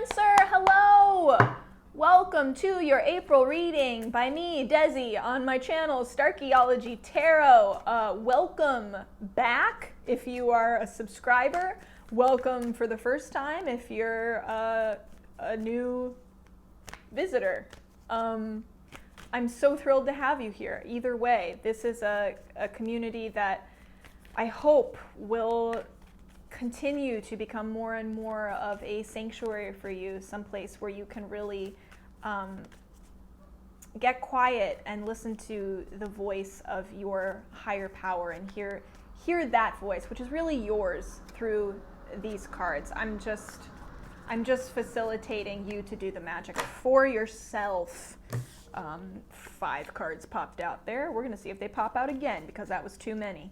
Cancer, hello! Welcome to your April reading by me, Desi, on my channel, Starchaeology Tarot. Welcome back if you are a subscriber. Welcome for the first time if you're a new visitor. I'm so thrilled to have you here. Either way, this is a community that I hope will continue to become more and more of a sanctuary for you, someplace where you can really get quiet and listen to the voice of your higher power and hear that voice, which is really yours through these cards. I'm just facilitating you to do the magic for yourself. 5 cards popped out there. We're going to see if they pop out again because that was too many.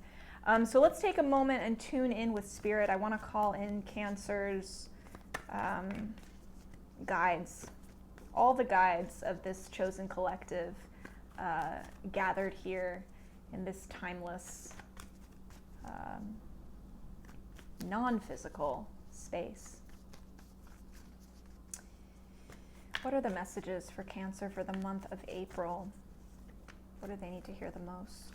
So let's take a moment and tune in with Spirit. I want to call in Cancer's guides, all the guides of this chosen collective gathered here in this timeless, non-physical space. What are the messages for Cancer for the month of April? What do they need to hear the most?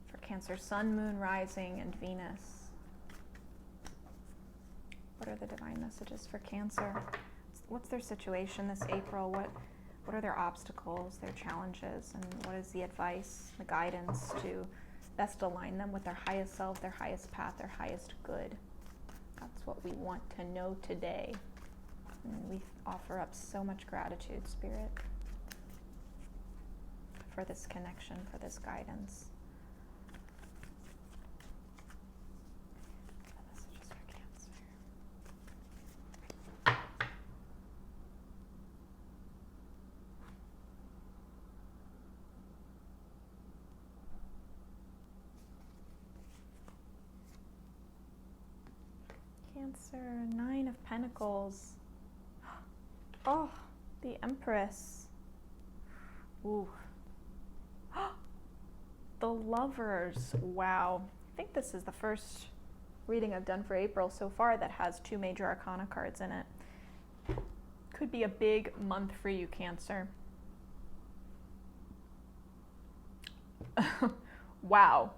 For Cancer, Sun, Moon, Rising, and Venus. What are the divine messages for Cancer? What's their situation this April? What are their obstacles, their challenges, and what is the advice, the guidance to best align them with their highest self, their highest path, their highest good? That's what we want to know today. And we offer up so much gratitude, Spirit, for this connection, for this guidance. Messages for Cancer. Cancer, 9 of Pentacles. Oh, the Empress. Ooh. The Lovers. Wow. I think this is the first reading I've done for April so far that has 2 major arcana cards in it. Could be a big month for you, Cancer. Wow.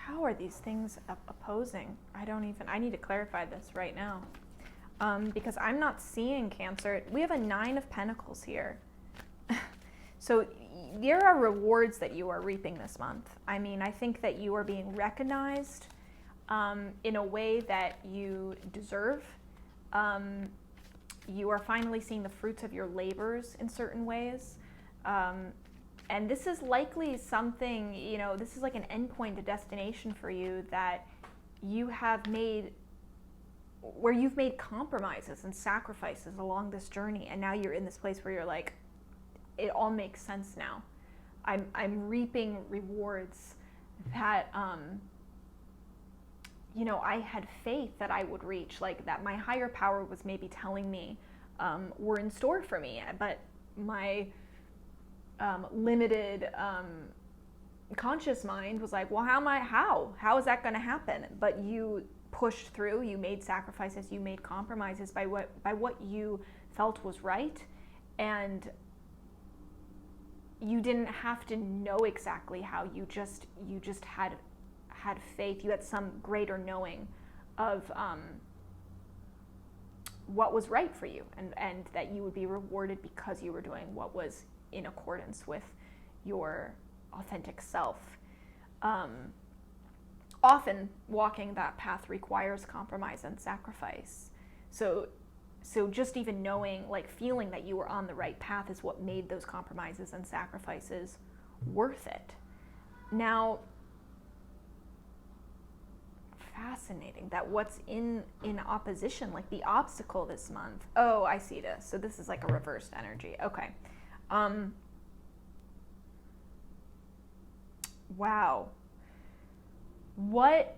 How are these things opposing? I need to clarify this right now. Because I'm not seeing, Cancer. We have a 9 of Pentacles here. So there are rewards that you are reaping this month. I mean, I think that you are being recognized in a way that you deserve. You are finally seeing the fruits of your labors in certain ways. And this is likely something, this is like an endpoint, a destination for you that you have made, where you've made compromises and sacrifices along this journey. And now you're in this place where you're like, it all makes sense now. I'm reaping rewards that, I had faith that I would reach, like that my higher power was maybe telling me were in store for me. But my limited conscious mind was like, well, how is that going to happen? But you pushed through, you made sacrifices, you made compromises by what you felt was right, and you didn't have to know exactly how. You just had faith. You had some greater knowing of what was right for you, and that you would be rewarded because you were doing what was in accordance with your authentic self. Often walking that path requires compromise and sacrifice. So just even knowing, like feeling that you were on the right path is what made those compromises and sacrifices worth it. Now, fascinating that what's in opposition, like the obstacle this month. Oh, I see this. So this is like a reversed energy. Okay. Wow. What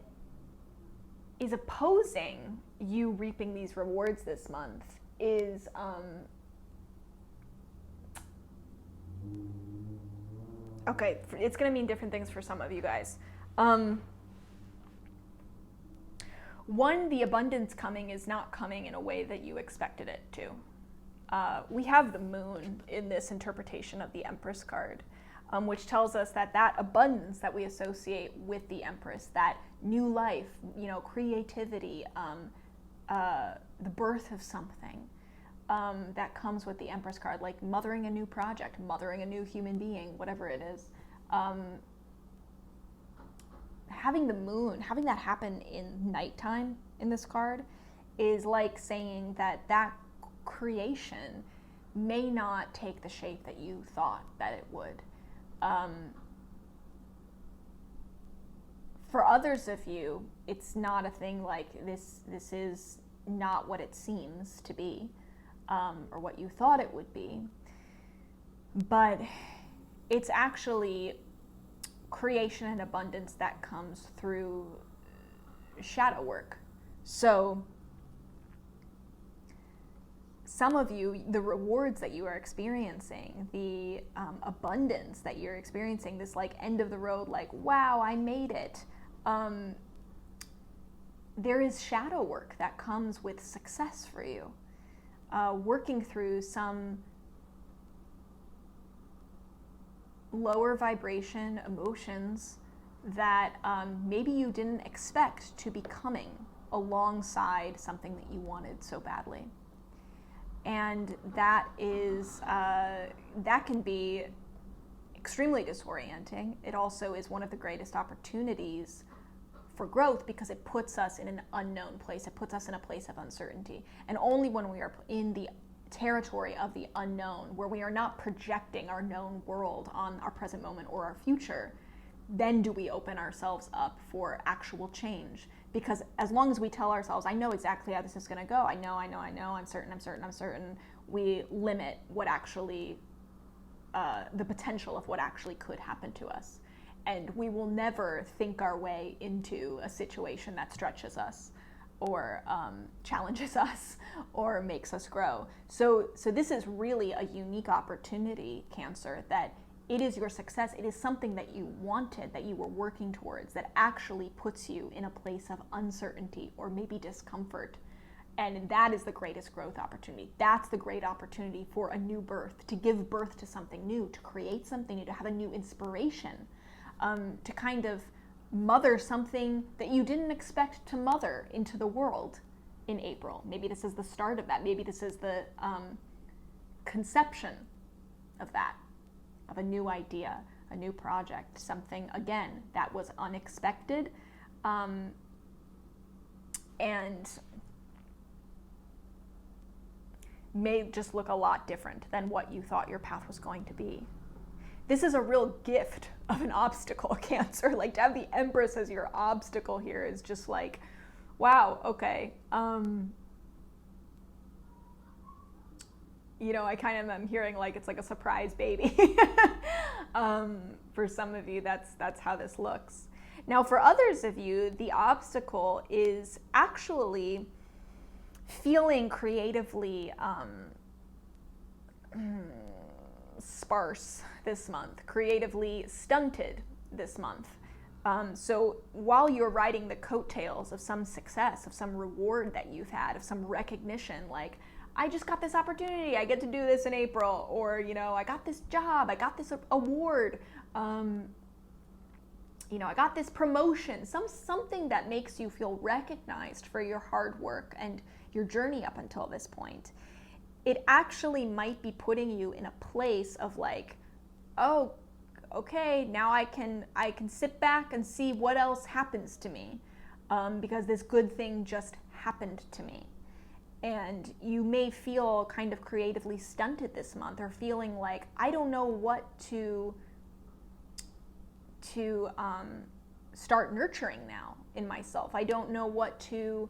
opposing you reaping these rewards this month is okay, it's going to mean different things for some of you guys. One, the abundance coming is not coming in a way that you expected it to. We have the moon in this interpretation of the Empress card, which tells us that that abundance that we associate with the Empress, that new life, creativity, the birth of something, that comes with the Empress card, like mothering a new project, mothering a new human being, whatever it is. Having the moon, having that happen in nighttime in this card is like saying that that creation may not take the shape that you thought that it would. For others of you, it's not a thing like this is not what it seems to be, or what you thought it would be, but it's actually creation and abundance that comes through shadow work. So some of you, the rewards that you are experiencing, the abundance that you're experiencing, this like end of the road, like, wow, I made it. There is shadow work that comes with success for you. Working through some lower vibration emotions that maybe you didn't expect to be coming alongside something that you wanted so badly. And that is, that can be extremely disorienting. It also is one of the greatest opportunities for growth because it puts us in an unknown place. It puts us in a place of uncertainty. And only when we are in the territory of the unknown, where we are not projecting our known world on our present moment or our future, then do we open ourselves up for actual change. Because as long as we tell ourselves, I know exactly how this is going to go, I know, I'm certain, we limit what actually, the potential of what actually could happen to us. And we will never think our way into a situation that stretches us or challenges us or makes us grow. So this is really a unique opportunity, Cancer, that it is your success. It is something that you wanted, that you were working towards, that actually puts you in a place of uncertainty or maybe discomfort. And that is the greatest growth opportunity. That's the great opportunity for a new birth, to give birth to something new, to create something new, to have a new inspiration, to kind of mother something that you didn't expect to mother into the world in April. Maybe this is the start of that. Maybe this is the conception of that, of a new idea, a new project, something, again, that was unexpected, and may just look a lot different than what you thought your path was going to be. This is a real gift of an obstacle, Cancer. Like, to have the Empress as your obstacle here is just like, wow, okay. I kind of am hearing like it's like a surprise baby. For some of you, that's how this looks. Now, for others of you, the obstacle is actually feeling creatively sparse this month, creatively stunted this month. So while you're riding the coattails of some success, of some reward that you've had, of some recognition, like, I just got this opportunity, I get to do this in April, or, I got this job, I got this award, I got this promotion, something that makes you feel recognized for your hard work and your journey up until this point. It actually might be putting you in a place of like, oh, okay, now I can sit back and see what else happens to me, because this good thing just happened to me. And you may feel kind of creatively stunted this month, or feeling like, I don't know what to start nurturing now in myself. I don't know what to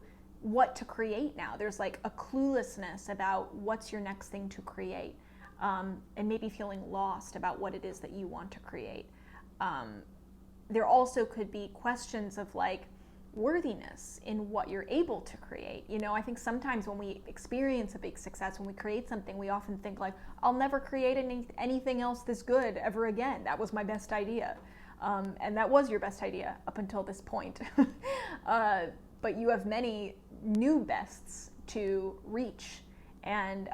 create now. There's like a cluelessness about what's your next thing to create, and maybe feeling lost about what it is that you want to create. There also could be questions of like, worthiness in what you're able to create. You know, I think sometimes when we experience a big success, when we create something, we often think like, I'll never create anything else this good ever again. That was my best idea. And that was your best idea up until this point. But you have many new bests to reach. And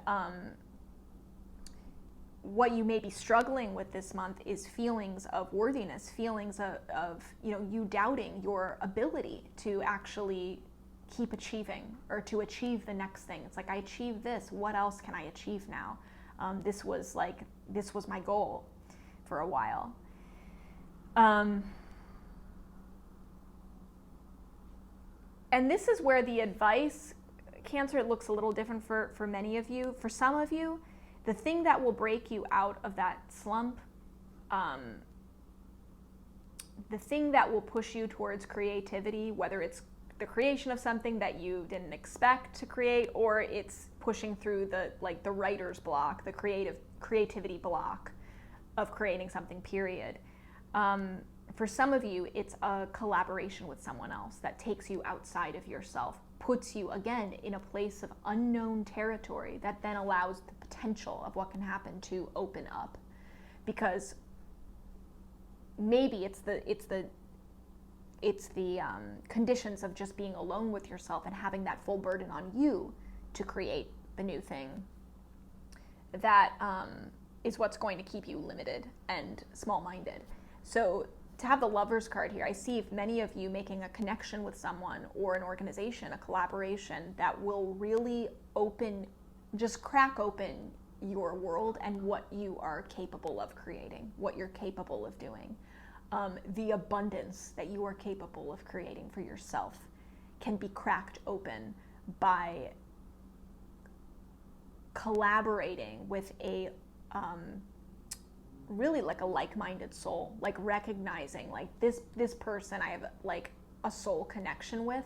what you may be struggling with this month is feelings of worthiness, feelings of you doubting your ability to actually keep achieving or to achieve the next thing. It's like, I achieved this, what else can I achieve now? This was my goal for a while. And this is where the advice, Cancer, looks a little different for many of you. For some of you, the thing that will break you out of that slump, the thing that will push you towards creativity, whether it's the creation of something that you didn't expect to create, or it's pushing through the writer's block, the creativity block of creating something, period. For some of you, it's a collaboration with someone else that takes you outside of yourself, puts you again in a place of unknown territory that then allows the potential of what can happen to open up. Because maybe it's the conditions of just being alone with yourself and having that full burden on you to create the new thing that is what's going to keep you limited and small-minded. So to have the Lover's card here, I see many of you making a connection with someone or an organization, a collaboration that will really crack open your world and what you are capable of creating, what you're capable of doing. The abundance that you are capable of creating for yourself can be cracked open by collaborating with a really like a like-minded soul, like recognizing like this person I have like a soul connection with,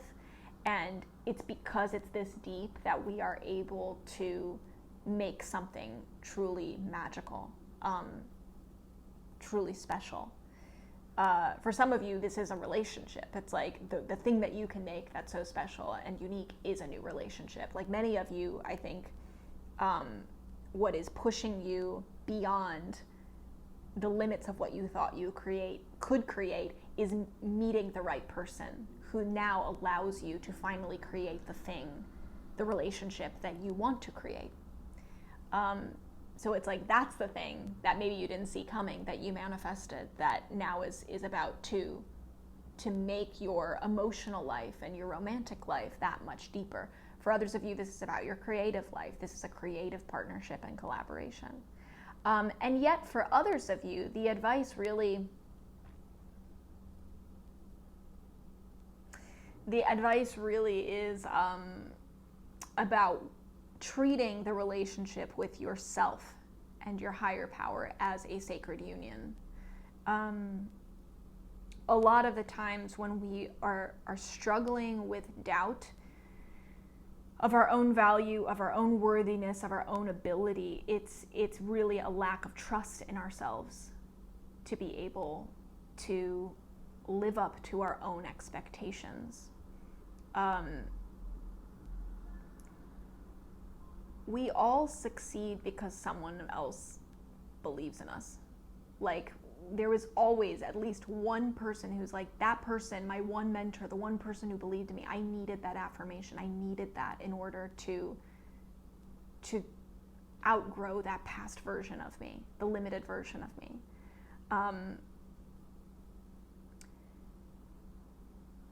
and it's because it's this deep that we are able to make something truly magical, truly special. For some of you, this is a relationship. It's like the thing that you can make that's so special and unique is a new relationship. Like many of you, I think, what is pushing you beyond the limits of what you thought you could create is meeting the right person who now allows you to finally create the relationship that you want to create. So it's like that's the thing that maybe you didn't see coming, that you manifested, that now is about to make your emotional life and your romantic life that much deeper. For others of you, this is about your creative life. This is a creative partnership and collaboration. And yet for others of you, the advice really is about treating the relationship with yourself and your higher power as a sacred union. A lot of the times when we are struggling with doubt of our own value, of our own worthiness, of our own ability, it's really a lack of trust in ourselves to be able to live up to our own expectations. We all succeed because someone else believes in us. Like, there was always at least one person who's like, that person, my one mentor, the one person who believed in me, I needed that affirmation. I needed that in order to outgrow that past version of me, the limited version of me.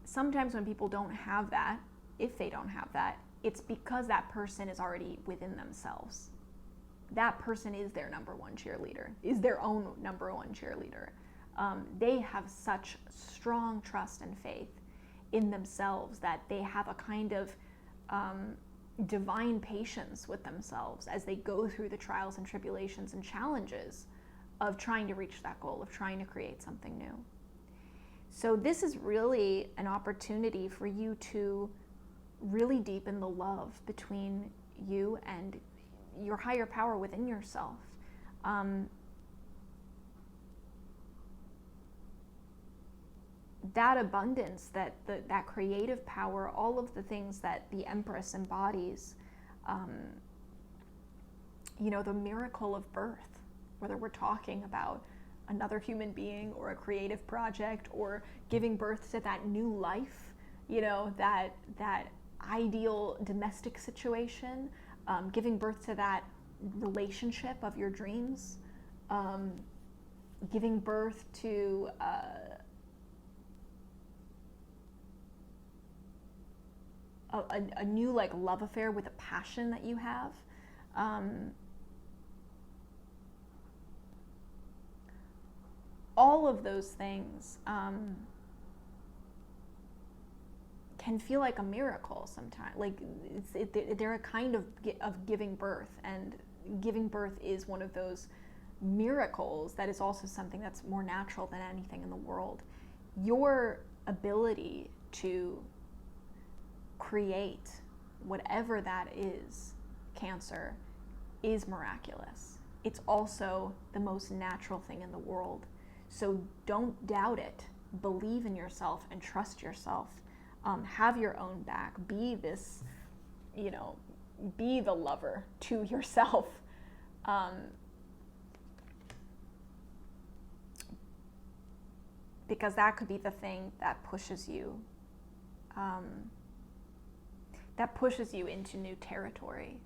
Sometimes when people don't have that, if they don't have that, it's because that person is already within themselves. That person is their number one cheerleader, is their own number one cheerleader. They have such strong trust and faith in themselves that they have a kind of divine patience with themselves as they go through the trials and tribulations and challenges of trying to reach that goal, of trying to create something new. So this is really an opportunity for you to really deepen the love between you and your higher power within yourself. that abundance, that creative power, all of the things that the Empress embodies, the miracle of birth, whether we're talking about another human being or a creative project or giving birth to that new life, that ideal domestic situation, giving birth to that relationship of your dreams, giving birth to a new love affair with a passion that you have. All of those things can feel like a miracle sometimes. They're a kind of giving birth, and giving birth is one of those miracles that is also something that's more natural than anything in the world. Your ability to create whatever that is, Cancer, is miraculous. It's also the most natural thing in the world. So don't doubt it. Believe in yourself and trust yourself. Have your own back. Be this, be the lover to yourself. Because that could be the thing that pushes you, into new territory.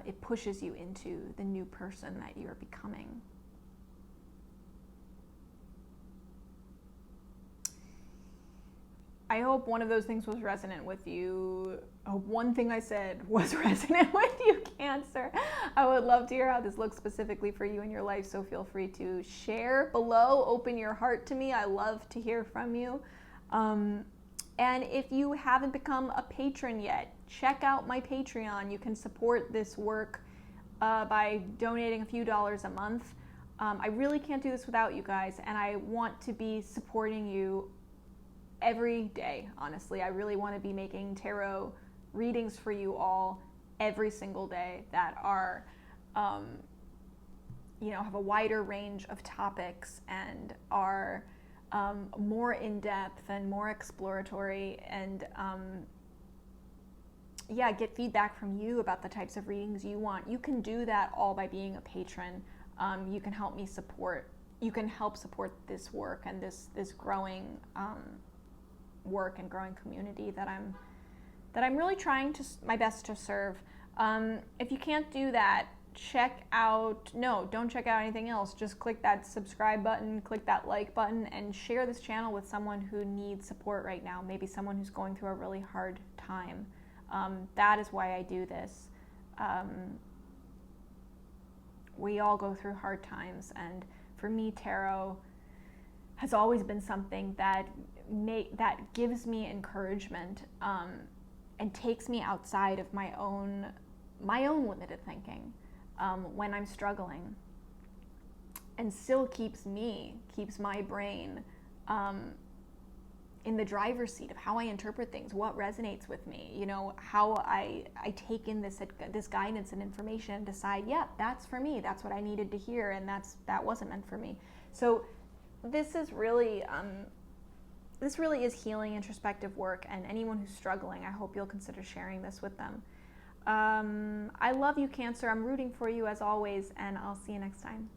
It pushes you into the new person that you're becoming. I hope one of those things was resonant with you. I hope one thing I said was resonant with you, Cancer. I would love to hear how this looks specifically for you in your life, so feel free to share below. Open your heart to me. I love to hear from you. And if you haven't become a patron yet, check out my Patreon. You can support this work by donating a few dollars a month. I really can't do this without you guys, and I want to be supporting you every day, honestly. I really want to be making tarot readings for you all every single day that are, have a wider range of topics and are more in-depth and more exploratory, and get feedback from you about the types of readings you want. You can do that all by being a patron. You can help me support. You can help support this work and this growing work and growing community that I'm really trying my best to serve. If you can't do that, don't check out anything else. Just click that subscribe button, click that like button, and share this channel with someone who needs support right now. Maybe someone who's going through a really hard time. That is why I do this. We all go through hard times, and for me, tarot has always been something that gives me encouragement, and takes me outside of my own limited thinking when I'm struggling, and still keeps my brain in the driver's seat of how I interpret things, what resonates with me, how I take in this guidance and information and decide, that's for me, that's what I needed to hear, and that wasn't meant for me. So this is really is healing, introspective work, and anyone who's struggling, I hope you'll consider sharing this with them. I love you, Cancer. I'm rooting for you as always, and I'll see you next time.